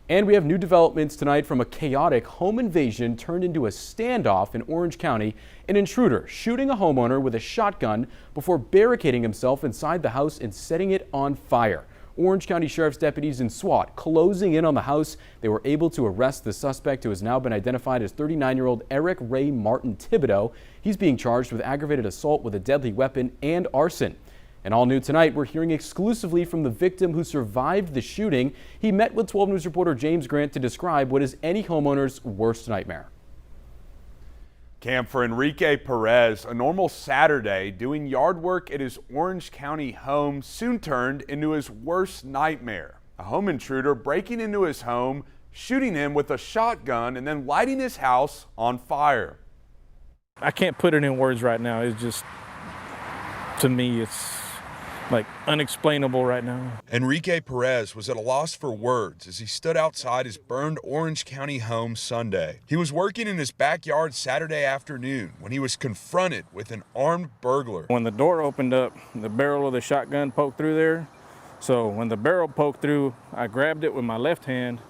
And we have new developments tonight from a chaotic home invasion turned into a standoff in Orange County. An intruder shooting a homeowner with a shotgun before barricading himself inside the house and setting it on fire. Orange County Sheriff's deputies and SWAT closing in on the house. They were able to arrest the suspect, who has now been identified as 39-year-old Eric Ray Martin Thibodeau. He's being charged with aggravated assault with a deadly weapon and arson. And all new tonight, we're hearing exclusively from the victim who survived the shooting. He met with 12 News reporter James Grant to describe what is any homeowner's worst nightmare. Cam, for Enrique Perez, a normal Saturday doing yard work at his Orange County home soon turned into his worst nightmare. A home intruder breaking into his home, shooting him with a shotgun, and then lighting his house on fire. I can't put it in words right now. It's just, to me, it's like unexplainable right now. Enrique Perez was at a loss for words as he stood outside his burned Orange County home Sunday. He was working in his backyard Saturday afternoon when he was confronted with an armed burglar. When the door opened up, the barrel of the shotgun poked through there. So when the barrel poked through, I grabbed it with my left hand,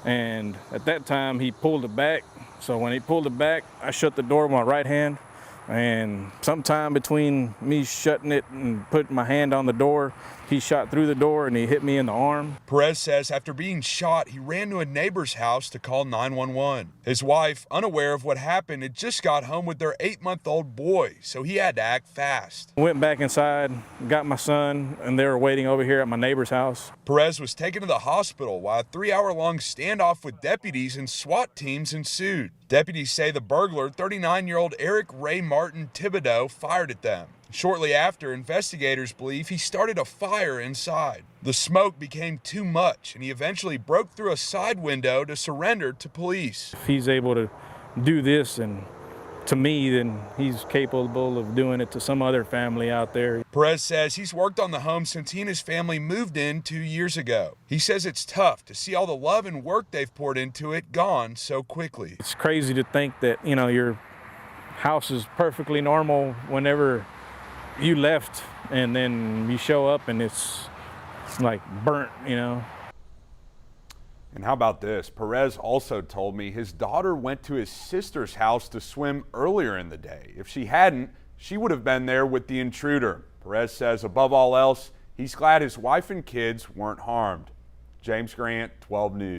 and at that time he pulled it back. So when he pulled it back, I shut the door with my right hand. And sometime between me shutting it and putting my hand on the door, he shot through the door and he hit me in the arm. Perez says after being shot, he ran to a neighbor's house to call 911. His wife, unaware of what happened, had just got home with their 8-month-old boy, so he had to act fast. Went back inside, got my son, and they were waiting over here at my neighbor's house. Perez was taken to the hospital while a 3-hour-long standoff with deputies and SWAT teams ensued. Deputies say the burglar, 39-year-old Eric Ray Martin Thibodeau, fired at them. Shortly after, investigators believe he started a fire inside. The smoke became too much, and he eventually broke through a side window to surrender to police. If he's able to do this, and to me, then he's capable of doing it to some other family out there. Perez says he's worked on the home since he and his family moved in 2 years ago. He says it's tough to see all the love and work they've poured into it gone so quickly. It's crazy to think that, you know, your house is perfectly normal whenever you left, and then you show up and it's like burnt, you know. And how about this? Perez also told me his daughter went to his sister's house to swim earlier in the day. If she hadn't, she would have been there with the intruder. Perez says above all else, he's glad his wife and kids weren't harmed. James Grant, 12 News.